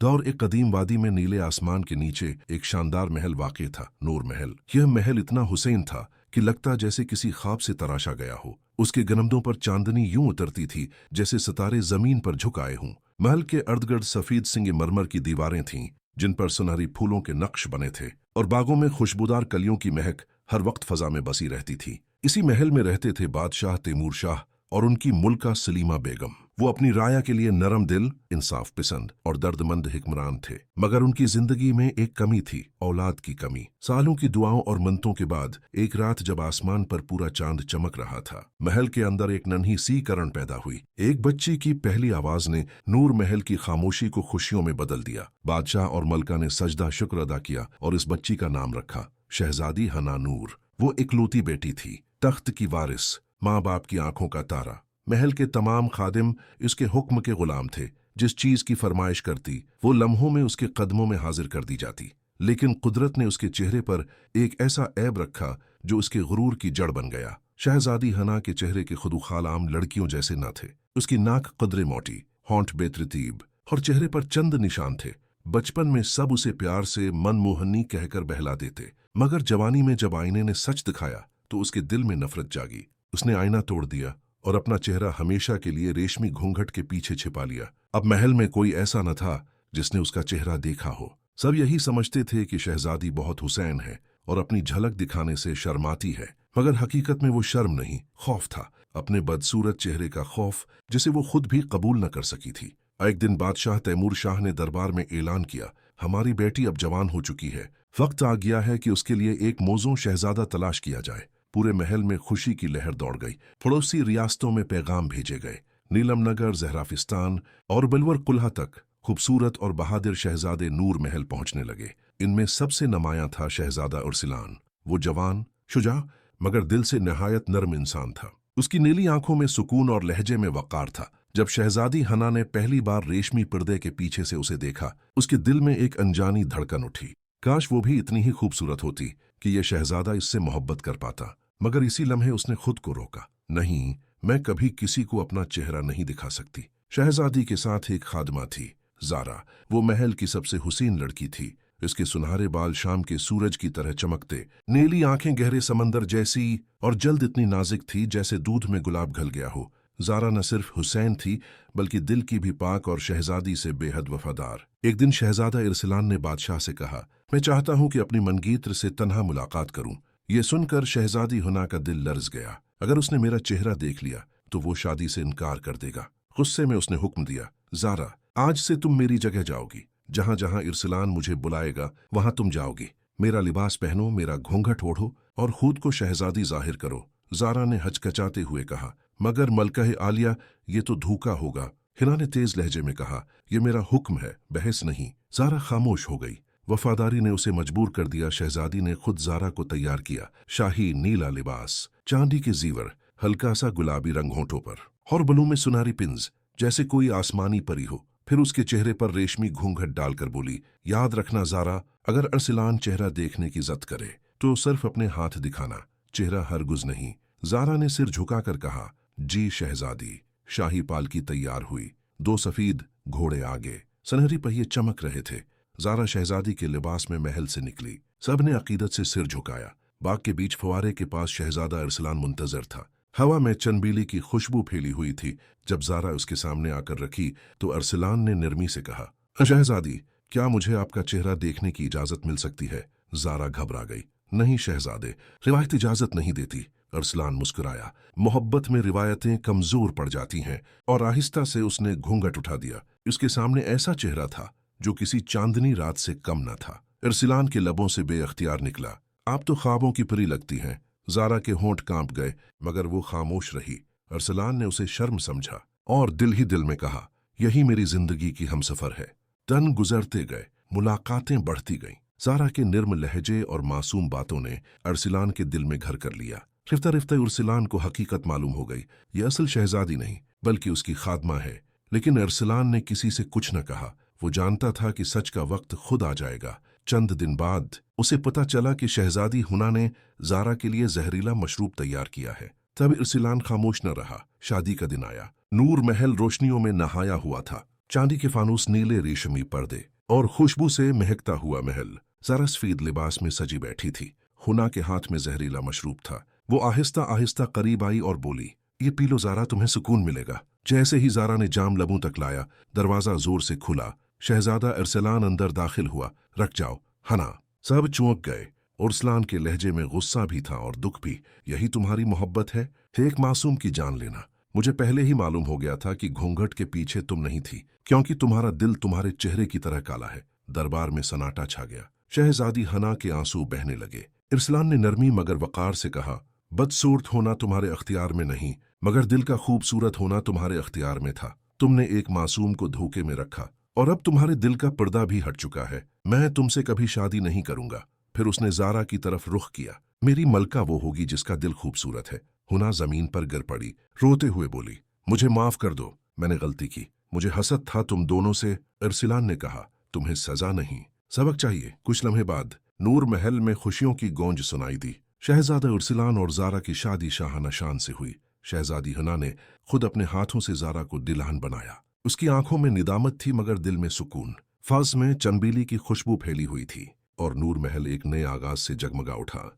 दौर एक कदीम वादी में नीले आसमान के नीचे एक शानदार महल वाक़ था, नूर महल। यह महल इतना हुसैन था कि लगता जैसे किसी ख्वाब से तराशा गया हो। उसके गनमदों पर चांदनी यूं उतरती थी जैसे सितारे जमीन पर झुक आए हों। महल के अर्धगर्द सफेद संगमरमर की दीवारें थीं जिन पर सुनहरी फूलों के नक्श बने थे, और बागों में खुशबूदार कलियों की महक हर वक्त फजा में बसी रहती थी। इसी महल में रहते थे बादशाह तैमूर शाह और उनकी मुल्का सलीमा बेगम। वो अपनी राया के लिए नरम दिल, इंसाफ पसंद और दर्दमंद हिक्मरान थे, मगर उनकी जिंदगी में एक कमी थी, औलाद की कमी। सालों की दुआओं और मन्नतों के बाद एक रात जब आसमान पर पूरा चांद चमक रहा था, महल के अंदर एक नन्ही सी करण पैदा हुई। एक बच्ची की पहली आवाज ने नूर महल की खामोशी को खुशियों में बदल दिया। बादशाह और मलका ने सजदा शुक्र अदा किया और इस बच्ची का नाम रखा शहजादी हना नूर। वो इकलौती बेटी थी, तख्त की वारिस, माँ बाप की आंखों का तारा। महल के तमाम खादिम इसके हुक्म के गुलाम थे। जिस चीज की फरमाइश करती वो लम्हों में उसके कदमों में हाजिर कर दी जाती। लेकिन कुदरत ने उसके चेहरे पर एक ऐसा ऐब रखा जो उसके गुरूर की जड़ बन गया। शहजादी हना के चेहरे के खुदुखाल आम लड़कियों जैसे न थे। उसकी नाक कदरे मोटी, होंठ बेतरतीब और चेहरे पर चंद निशान थे। बचपन में सब उसे प्यार से मनमोहनी कहकर बहला देते, मगर जवानी में जब आईने ने सच दिखाया तो उसके दिल में नफरत जागी। उसने आईना तोड़ दिया और अपना चेहरा हमेशा के लिए रेशमी घूंघट के पीछे छिपा लिया। अब महल में कोई ऐसा न था जिसने उसका चेहरा देखा हो। सब यही समझते थे कि शहजादी बहुत हुसैन है और अपनी झलक दिखाने से शर्माती है, मगर हकीकत में वो शर्म नहीं, खौफ था। अपने बदसूरत चेहरे का खौफ जिसे वो खुद भी कबूल न कर सकी थी। एक दिन बादशाह तैमूर शाह ने दरबार में ऐलान किया, हमारी बेटी अब जवान हो चुकी है, वक्त आ गया है कि उसके लिए एक मौजूं शहजादा तलाश किया जाए। पूरे महल में खुशी की लहर दौड़ गई। पड़ोसी रियासतों में पैगाम भेजे गए। नीलम नगर, जहराफिस्तान और बलवर कुल्हा तक खूबसूरत और बहादुर शहजादे नूर महल पहुंचने लगे। इनमें सबसे नमाया था शहजादा उर्सिलान। वो जवान, शुजा मगर दिल से नहायत नर्म इंसान था। उसकी नीली आंखों में सुकून और लहजे में वक़ार था। जब शहजादी हना ने पहली बार रेशमी पर्दे के पीछे से उसे देखा, उसके दिल में एक अनजानी धड़कन उठी। काश वो भी इतनी ही खूबसूरत होती कि यह शहजादा इससे मोहब्बत कर पाता। मगर इसी लम्हे उसने खुद को रोका। नहीं, मैं कभी किसी को अपना चेहरा नहीं दिखा सकती। शहजादी के साथ एक खादमा थी, जारा। वो महल की सबसे हुसीन लड़की थी। इसके सुनहरे बाल शाम के सूरज की तरह चमकते, नीली आंखें गहरे समंदर जैसी और जल्द इतनी नाजुक थी जैसे दूध में गुलाब घल गया हो। जारा न सिर्फ हुसैन थी बल्कि दिल की भी पाक और शहजादी से बेहद वफादार। एक दिन शहजादा इरसलान ने बादशाह से कहा, मैं चाहता हूं कि अपनी मनगीत्र से तन्हा मुलाकात करूं। ये सुनकर शहजादी हुना का दिल लर्ज गया। अगर उसने मेरा चेहरा देख लिया तो वो शादी से इनकार कर देगा। गुस्से में उसने हुक्म दिया, जारा, आज से तुम मेरी जगह जाओगी। जहां जहां इरसलान मुझे बुलाएगा वहां तुम जाओगी। मेरा लिबास पहनो, मेरा घूंघट ओढ़ो और खुद को शहजादी जाहिर करो। जारा ने हचकचाते हुए कहा, मगर मलका आलिया, ये तो धोखा होगा। हिना ने तेज लहजे में कहा, यह मेरा हुक्म है, बहस नहीं। जारा खामोश हो गई। वफादारी ने उसे मजबूर कर दिया। शहजादी ने खुद जारा को तैयार किया। शाही नीला लिबास, चांदी के जीवर, हल्का सा गुलाबी रंग होंठों पर और बालों में सुनारी पिंज, जैसे कोई आसमानी परी हो। फिर उसके चेहरे पर रेशमी घूंघट डालकर बोली, याद रखना जारा, अगर अरसलान चेहरा देखने की जद करे तो सिर्फ अपने हाथ दिखाना, चेहरा हरगुज नहीं। जारा ने सिर झुकाकर कहा, जी शहजादी। शाही पालकी तैयार हुई। 2 सफेद घोड़े आगे, सुनहरी पहिए चमक रहे थे। जारा शहजादी के लिबास में महल से निकली। सब ने अकीदत से सिर झुकाया। बाग के बीच फुवारे के पास शहजादा अरसलान मुंतजर था। हवा में चनबीली की खुशबू फैली हुई थी। जब जारा उसके सामने आकर रखी तो अरसलान ने नरमी से कहा, शहजादी, क्या मुझे आपका चेहरा देखने की इजाजत मिल सकती है? जारा घबरा गई। नहीं शहजादे, रिवायत इजाजत नहीं देती। अरसलान मुस्कुराया। मोहब्बत में रिवायतें कमजोर पड़ जाती हैं। और आहिस्ता से उसने घूंघट उठा दिया। उसके सामने ऐसा चेहरा था जो किसी चांदनी रात से कम न था। अरसलान के लबों से बेअख्तियार निकला, आप तो ख्वाबों की परी लगती हैं। जारा के होंठ कांप गए, मगर वो खामोश रही। अरसलान ने उसे शर्म समझा और दिल ही दिल में कहा, यही मेरी जिंदगी की हमसफर है। दिन गुजरते गए, मुलाकातें बढ़ती गईं। जारा के निर्म लहजे और मासूम बातों ने अरसलान के दिल में घर कर लिया। रिफ्ता रिफ्ता अरसलान को हकीकत मालूम हो गई, यह असल शहजादी नहीं बल्कि उसकी खादमा है। लेकिन अरसलान ने किसी से कुछ न कहा। वो जानता था कि सच का वक्त खुद आ जाएगा। चंद दिन बाद उसे पता चला कि शहजादी हुना ने जारा के लिए जहरीला मशरूब तैयार किया है। तब इरसिलान खामोश न रहा। शादी का दिन आया। नूर महल रोशनियों में नहाया हुआ था। चांदी के फानूस, नीले रेशमी पर्दे और खुशबू से महकता हुआ महल। ज़ारा सफेद लिबास में सजी बैठी थी। हुना के हाथ में जहरीला मशरूब था। वो आहिस्ता आहिस्ता करीब आई और बोली, ये पी लो ज़ारा, तुम्हें सुकून मिलेगा। जैसे ही ज़ारा ने जाम लबों तक लाया, दरवाजा जोर से खुला। शहजादा अरसलान अंदर दाखिल हुआ। रख जाओ हना। सब चौंक गए। उर्सलान के लहजे में गुस्सा भी था और दुख भी। यही तुम्हारी मोहब्बत है? एक मासूम की जान लेना। मुझे पहले ही मालूम हो गया था कि घूंघट के पीछे तुम नहीं थी, क्योंकि तुम्हारा दिल तुम्हारे चेहरे की तरह काला है। दरबार में सन्नाटा छा गया। शहजादी हना के आंसू बहने लगे। इरसलान ने नरमी मगर वकार से कहा, बदसूरत होना तुम्हारे अख्तियार में नहीं, मगर दिल का खूबसूरत होना तुम्हारे अख्तियार में था। तुमने एक मासूम को धोखे में रखा और अब तुम्हारे दिल का पर्दा भी हट चुका है। मैं तुमसे कभी शादी नहीं करूंगा। फिर उसने ज़ारा की तरफ रुख किया। मेरी मलका वो होगी जिसका दिल खूबसूरत है। हुना जमीन पर गिर पड़ी, रोते हुए बोली, मुझे माफ कर दो, मैंने गलती की। मुझे हसद था तुम दोनों से। इरसलान ने कहा, तुम्हें सजा नहीं, सबक चाहिए। कुछ लम्हे बाद नूर महल में खुशियों की गूंज सुनाई दी। शहजादा इरसलान और ज़ारा की शादी शाहाना शान से हुई। शहजादी हुना ने खुद अपने हाथों से ज़ारा को दुल्हन बनाया। उसकी आंखों में निदामत थी मगर दिल में सुकून। फर्श में चंबीली की खुशबू फैली हुई थी और नूर महल एक नए आगाज से जगमगा उठा।